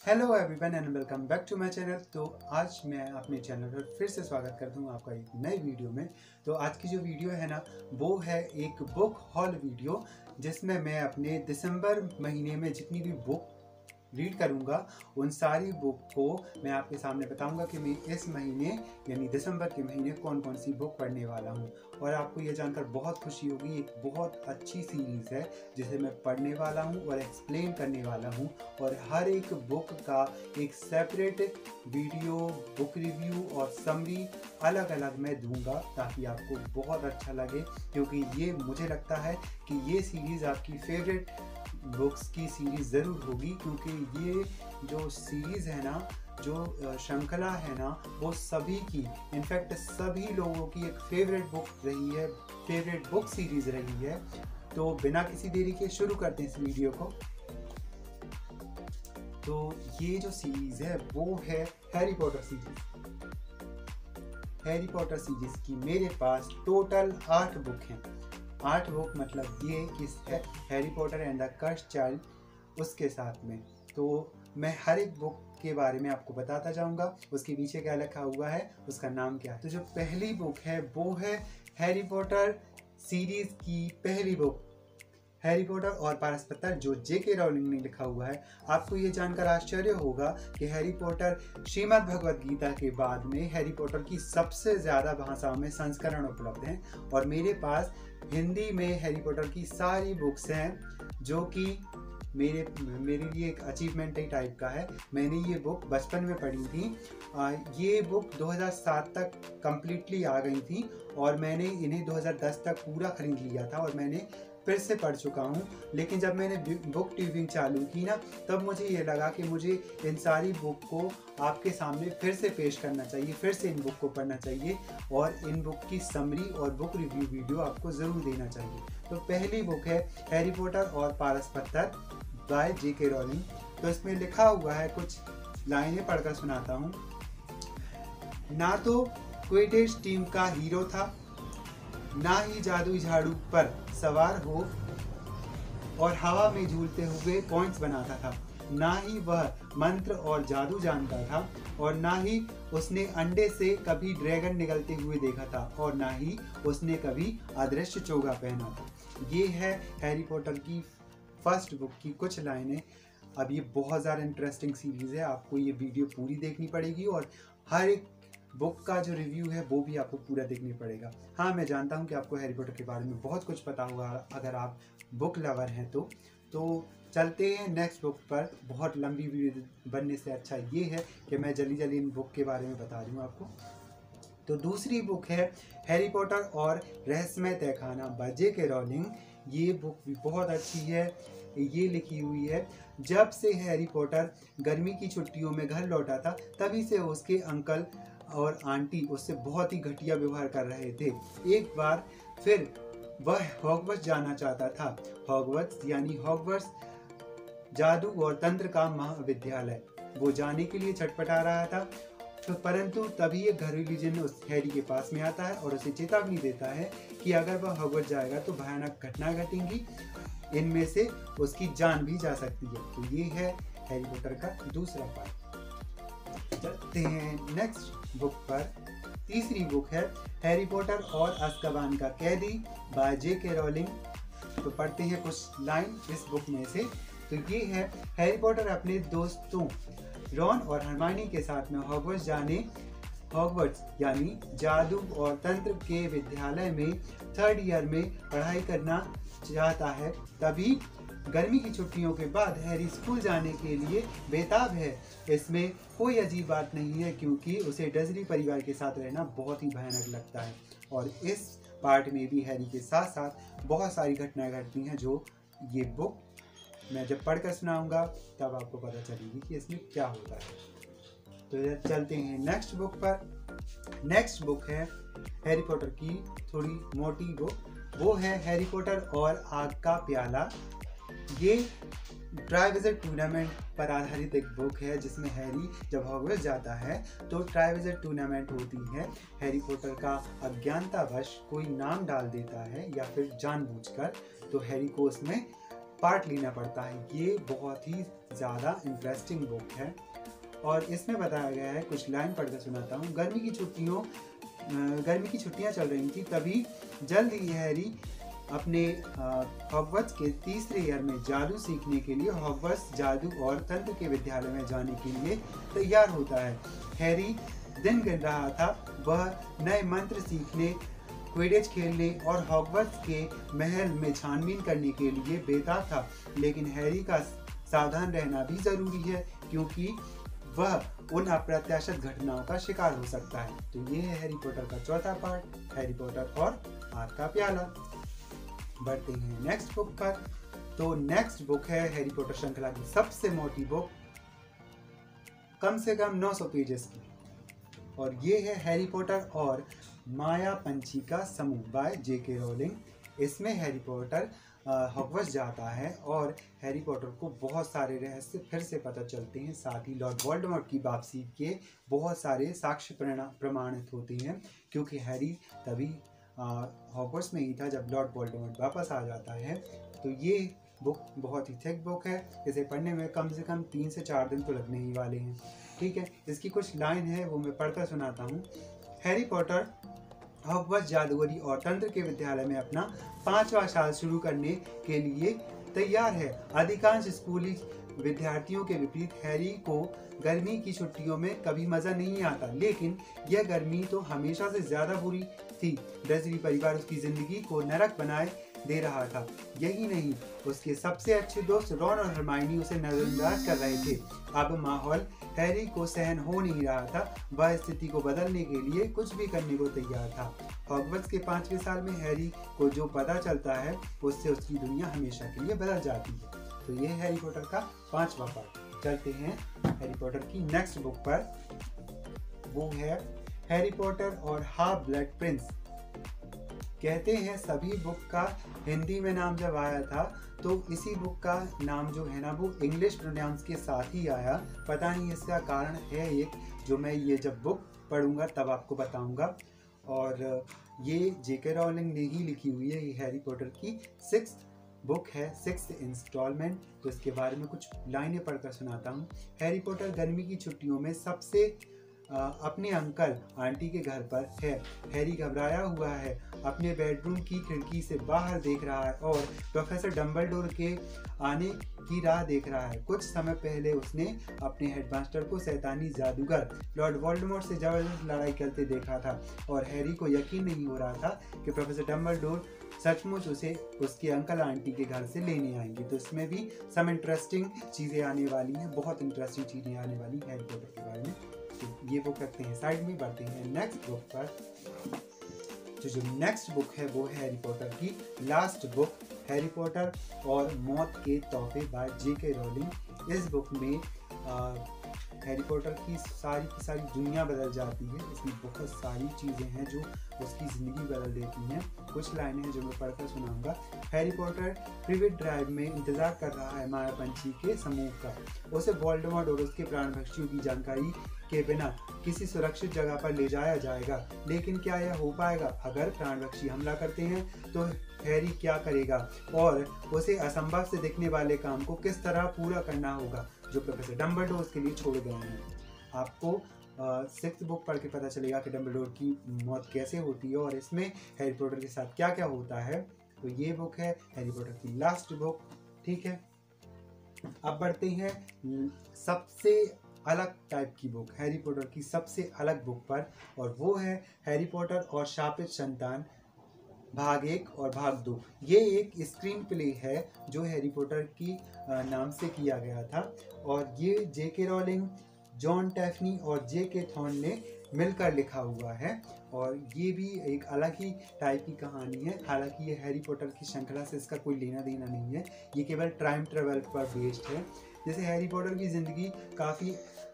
Hello everyone and welcome back to my channel. तो आज मैं अपने चैनल पर फिर से स्वागत करता हूँ आपका एक नए वीडियो में। तो आज की जो वीडियो है ना, वो है एक बुक हॉल वीडियो, जिसमें मैं अपने दिसंबर महीने में जितनी भी बुक रीड करूँगा उन सारी बुक को मैं आपके सामने बताऊँगा कि मैं इस महीने यानी दिसंबर के महीने कौन कौन सी बुक पढ़ने वाला हूँ। और आपको ये जानकर बहुत खुशी होगी, एक बहुत अच्छी सीरीज़ है जिसे मैं पढ़ने वाला हूँ और एक्सप्लेन करने वाला हूँ। और हर एक बुक का एक सेपरेट वीडियो, बुक रिव्यू और समरी अलग अलग मैं दूंगा ताकि आपको बहुत अच्छा लगे, क्योंकि ये मुझे लगता है कि ये सीरीज़ आपकी फेवरेट बुक्स की सीरीज़ ज़रूर होगी। क्योंकि ये जो सीरीज़ है ना, जो श्रृंखला है ना, वो सभी की, इनफैक्ट सभी लोगों की एक फेवरेट बुक रही है, फेवरेट बुक सीरीज़ रही है। तो बिना किसी देरी के शुरू करते हैं इस वीडियो को। तो ये जो सीरीज़ है वो है Harry Potter series. Harry Potter series की मेरे पास टोटल 8 बुक हैं। 8 बुक मतलब ये कि Harry Potter and the cursed child उसके साथ में। तो मैं हर एक बुक के बारे में आपको बताता जाऊंगा, उसके पीछे क्या लिखा हुआ है, उसका नाम क्या है। तो जो पहली बुक है वो है हैरी पॉटर सीरीज़ की पहली बुक, हैरी पॉटर और पारस पत्थर, जो जेके रॉलिंग ने लिखा हुआ है। आपको ये जानकर आश्चर्य होगा कि हैरी पॉटर श्रीमद् भगवद गीता के बाद में हैरी पॉटर की सबसे ज़्यादा भाषाओं में संस्करण उपलब्ध हैं। और मेरे पास हिंदी में हैरी पॉटर की सारी बुक्स हैं, जो कि मेरे लिए एक अचीवमेंट टाइप का है। मैंने ये बुक बचपन में पढ़ी थी। ये बुक 2007 तक कम्प्लीटली आ गई थी और मैंने इन्हें 2010 तक पूरा खरीद लिया था और मैंने फिर से पढ़ चुका हूँ। लेकिन जब मैंने बुक ट्यूबिंग चालू की ना, तब मुझे ये लगा कि मुझे इन सारी बुक को आपके सामने फिर से पेश करना चाहिए, फिर से इन बुक को पढ़ना चाहिए और इन बुक की समरी और बुक रिव्यू वीडियो आपको ज़रूर देना चाहिए। तो पहली बुक है हैरी पॉटर और पारस पत्थर बाय जेके रॉलिंग। तो इसमें लिखा हुआ है, कुछ लाइनें पढ़कर सुनाता हूँ। ना तो क्विडिच टीम का हीरो था, ना ही जादुई झाड़ू पर सवार हो और हवा में झूलते हुए पॉइंट्स बनाता था, ना ही वह मंत्र और जादू जानता था, और ना ही उसने अंडे से कभी ड्रैगन निकलते हुए देखा था, और ना ही उसने कभी अदृश्य चोगा पहना था। ये है हैरी पॉटर की फर्स्ट बुक की कुछ लाइनें। अब ये बहुत ज़्यादा इंटरेस्टिंग सीरीज़ है, आपको ये वीडियो पूरी देखनी पड़ेगी और हर एक बुक का जो रिव्यू है वो भी आपको पूरा देखना पड़ेगा। हाँ, मैं जानता हूँ कि आपको हैरी पॉटर के बारे में बहुत कुछ पता होगा अगर आप बुक लवर हैं तो चलते हैं नेक्स्ट बुक पर। बहुत लंबी वीडियो बनने से अच्छा ये है कि मैं जल्दी जल्दी इन बुक के बारे में बता दूँ आपको। तो दूसरी बुक है हैरी पॉटर और रहस्यमय तहखाना बाय जेके रॉलिंग। ये बुक भी बहुत अच्छी है। ये लिखी हुई है, जब से हैरी पॉटर गर्मी की छुट्टियों में घर लौटा था, तभी से उसके अंकल और आंटी उससे बहुत ही घटिया व्यवहार कर रहे थे। एक बार फिर वह हॉगवर्ट्स जाना चाहता था। हॉगवर्ट्स यानी हॉगवर्ट्स जादू और तंत्र का महाविद्यालय। वो जाने के लिए छटपटा रहा था, तो परंतु तभी एक घरेलू जिन्न उस हैरी के पास में आता है और उसे चेतावनी देता है कि अगर वह हॉगवर्ट्स जाएगा तो भयानक घटना घटेंगी, इनमें से उसकी जान भी जा सकती है। तो ये है हैरी पॉटर का दूसरा पार्ट। चलते हैं नेक्स्ट बुक पर। तीसरी बुक है हैरी पॉटर और अज़्काबान का कैदी बाय जेके रॉलिंग। तो पढ़ते हैं कुछ लाइन इस बुक में से। तो ये है, हैरी पॉटर अपने दोस्तों रॉन और हरमाइनी के साथ में हॉगवर्ट्स यानी जादू और तंत्र के विद्यालय में 3rd ईयर में पढ़ाई करना चाहता है। तभी गर्मी की छुट्टियों के बाद हैरी स्कूल जाने के लिए बेताब है। इसमें कोई अजीब बात नहीं है, क्योंकि उसे डर्सली परिवार के साथ रहना बहुत ही भयानक लगता है। और इस पार्ट में भी हैरी के साथ साथ बहुत सारी घटनाएं घटती हैं, जो ये बुक मैं जब पढ़कर सुनाऊंगा तब आपको पता चलेगी कि इसमें क्या होता है। तो चलते हैं नेक्स्ट बुक पर। नेक्स्ट बुक है हैरी पॉटर की थोड़ी मोटी बुक, वो है हैरी पॉटर और आग का प्याला। ये ट्राइविज़िट टूर्नामेंट पर आधारित एक बुक है, जिसमें हैरी जब हॉगवर्ट्स जाता है तो ट्राइविज़िट टूर्नामेंट होती है। हैरी पॉटर का अज्ञानतावश कोई नाम डाल देता है या फिर जानबूझकर, तो हैरी को उसमें पार्ट लेना पड़ता है। ये बहुत ही ज़्यादा इंटरेस्टिंग बुक है और इसमें बताया गया है, कुछ लाइन पढ़कर सुनाता हूँ। गर्मी की छुट्टियाँ चल रही थी, तभी जल्द ही हैरी अपने हॉगवर्ट्स के तीसरे ईयर में जादू सीखने के लिए हॉगवर्ट्स जादू और तंत्र के विद्यालय में जाने के लिए तैयार होता है। हैरी दिन गिन रहा था, वह नए मंत्र सीखने, क्विडिच खेलने और हॉगवर्ट्स के महल में छानबीन करने के लिए बेताब था। लेकिन हैरी का सावधान रहना भी ज़रूरी है, क्योंकि वह उन अप्रत्याशित घटनाओं का शिकार हो सकता है। तो ये है हैरी पॉटर का चौथा पार्ट, हैरी पॉटर और आग का प्याला। बढ़ते हैं नेक्स्ट बुक पर। तो नेक्स्ट बुक है हैरी पॉटर श्रृंखला की सबसे मोटी बुक, कम से कम 900 पेजेस की, और ये है हैरी पॉटर और माया पंछी का समूह बाय J.K. रोलिंग। इसमें हैरी पॉटर हॉगवर्ट्स जाता है और हैरी पॉटर को बहुत सारे रहस्य फिर से पता चलते हैं। साथ ही लॉर्ड वोल्डेमॉर्ट की वापसी के बहुत सारे साक्ष्य प्रमाणित होते हैं, क्योंकि हैरी तभी हॉगवर्ट्स में ही था जब लॉर्ड वोल्डेमॉर्ट वापस आ जाता है। तो ये बुक बहुत ही थिक बुक है, इसे पढ़ने में कम से कम 3 से 4 दिन तो लगने ही वाले हैं। ठीक है, इसकी कुछ लाइन है वो मैं पढ़कर सुनाता हूँ। हैरी पॉटर हॉगवर्ट्स जादूगरी और तंत्र के विद्यालय में अपना 5वां साल शुरू करने के लिए तैयार है। अधिकांश स्कूली विद्यार्थियों के विपरीत हैरी को गर्मी की छुट्टियों में कभी मज़ा नहीं आता, लेकिन यह गर्मी तो हमेशा से ज़्यादा बुरी थी। डर्सली परिवार उसकी ज़िंदगी को नरक बनाए दे रहा था। यही नहीं, उसके सबसे अच्छे दोस्त रॉन और हरमाइनी उसे नजरअंदाज कर रहे थे। अब माहौल हैरी को सहन हो नहीं रहा था। वह स्थिति को बदलने के लिए कुछ भी करने को तैयार था। हॉगवर्ट्स के 5वें साल में हैरी को जो पता चलता है, उससे उसकी दुनिया हमेशा के लिए बदल जाती है। तो ये है हैरी पॉटर का 5वां पार्ट। चलते हैं हैरी पॉटर की नेक्स्ट बुक पर, वो है हैरी पॉटर और हाफ ब्लड प्रिंस। कहते हैं सभी बुक का हिंदी में नाम जब आया था तो इसी बुक का नाम जो है ना वो इंग्लिश प्रोनाउंस के साथ ही आया। पता नहीं इसका कारण है एक, जो मैं ये जब बुक पढ़ूंगा तब आपको बताऊंगा। और ये J.K. रोलिंग ने ही लिखी हुई है। ये हैरी पॉटर की 6th बुक है, 6th इंस्टॉलमेंट। तो इसके बारे में कुछ लाइनें पढ़कर सुनाता हूँ। हैरी पॉटर गर्मी की छुट्टियों में सबसे अपने अंकल आंटी के घर पर है। हैरी घबराया हुआ है, अपने बेडरूम की खिड़की से बाहर देख रहा है और प्रोफेसर डम्बलडोर के आने की राह देख रहा है। कुछ समय पहले उसने अपने हेडमास्टर को शैतानी जादूगर लॉर्ड वोल्डेमॉर्ट से जबरदस्त लड़ाई करते देखा था और हैरी को यकीन नहीं हो रहा था कि प्रोफेसर डम्बलडोर सचमुच उसे उसके अंकल आंटी के घर से लेने आएंगे। तो इसमें भी सम इंटरेस्टिंग चीज़ें आने वाली हैं, बहुत इंटरेस्टिंग चीज़ें आने वाली हैरी पॉटर के बारे में। तो ये बुक रखते हैं साइड में, बढ़ते हैं नेक्स्ट बुक पर। जो नेक्स्ट बुक है वो है हैरी पॉटर की लास्ट बुक, हैरी पॉटर और मौत के तोहफे बाय J.K. रोलिंग। इस बुक में हैरी पॉटर की सारी दुनिया बदल जाती है। इसमें बहुत सारी चीज़ें हैं जो उसकी ज़िंदगी बदल देती हैं। कुछ लाइनें हैं जो मैं पढ़कर सुनाऊंगा। हैरी पॉटर प्रिवेट ड्राइव में इंतज़ार कर रहा है माया पंछी के समूह का। उसे वोल्डेमॉर्ट और उसके प्राणभक्षियों की जानकारी के बिना किसी सुरक्षित जगह पर ले जाया जाएगा। लेकिन क्या यह हो पाएगा? अगर प्राणभक्षी हमला करते हैं तो हैरी क्या करेगा और उसे असंभव से दिखने वाले काम को किस तरह पूरा करना होगा जो प्रोफेसर डम्बलडोर उसके लिए छोड़ गए हैं। आपको 6th बुक पढ़ के पता चलेगा कि डम्बलडोर की मौत कैसे होती है और इसमें हैरी पॉटर के साथ क्या क्या होता है। तो ये बुक है हैरी पॉटर की लास्ट बुक। ठीक है, अब बढ़ते हैं सबसे अलग टाइप की बुक, हैरी पॉटर की सबसे अलग बुक पर, और वो है हैरी पॉटर और शापित संतान भाग 1 और भाग 2। ये एक स्क्रीन प्ले है जो हैरी पॉटर की नाम से किया गया था और ये J.K. रोलिंग, जॉन टैफनी और J.K. थॉर्न ने मिलकर लिखा हुआ है और ये भी एक अलग ही टाइप की कहानी है। हालांकि ये हैरी पॉटर की श्रृंखला से इसका कोई लेना देना नहीं है, ये केवल टाइम ट्रेवल पर बेस्ड है। जैसे हैरी पॉटर की ज़िंदगी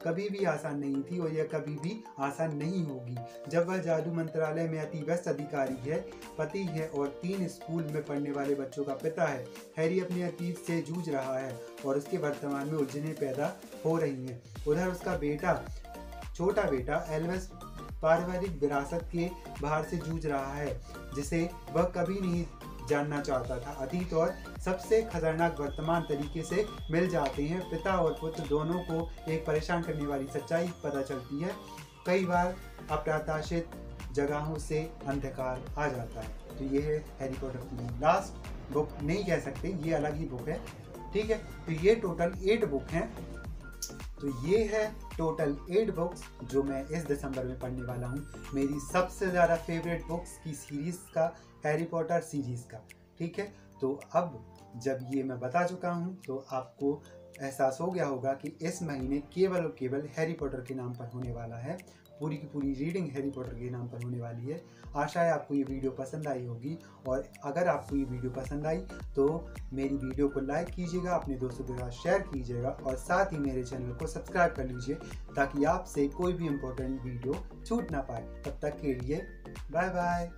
कभी भी आसान नहीं थी और यह कभी भी आसान नहीं होगी। जब वह जादू मंत्रालय में अति व्यस्त अधिकारी है, पति है और 3 स्कूल में पढ़ने वाले बच्चों का पिता है, हैरी अपने अतीत से जूझ रहा है और उसके वर्तमान में उलझनें पैदा हो रही हैं। उधर उसका छोटा बेटा एल्विस पारिवारिक विरासत के बाहर से जूझ रहा है जिसे वह कभी नहीं जानना चाहता था। अतीत और सबसे खतरनाक वर्तमान तरीके से मिल जाते हैं। पिता और पुत्र दोनों को एक परेशान करने वाली सच्चाई पता चलती है। कई बार अप्रत्याशित जगहों से अंधकार आ जाता है। तो ये है हैरी पॉटर की लास्ट बुक, नहीं कह सकते, ये अलग ही बुक है, ठीक है। तो ये टोटल 8 बुक हैं। तो ये है टोटल 8 बुक्स जो मैं इस दिसंबर में पढ़ने वाला हूँ। मेरी सबसे ज़्यादा फेवरेट बुक्स की सीरीज़ का, हैरी पॉटर सीरीज़ का, ठीक है। तो अब जब ये मैं बता चुका हूँ तो आपको एहसास हो गया होगा कि इस महीने केवल और केवल हैरी पॉटर के नाम पर होने वाला है। पूरी की पूरी रीडिंग हैरी पॉटर के नाम पर होने वाली है। आशा है आपको ये वीडियो पसंद आई होगी, और अगर आपको ये वीडियो पसंद आई तो मेरी वीडियो को लाइक कीजिएगा, अपने दोस्तों के साथ शेयर कीजिएगा, और साथ ही मेरे चैनल को सब्सक्राइब कर लीजिए ताकि आपसे कोई भी इम्पोर्टेंट वीडियो छूट ना पाए। तब तक के लिए बाय बाय।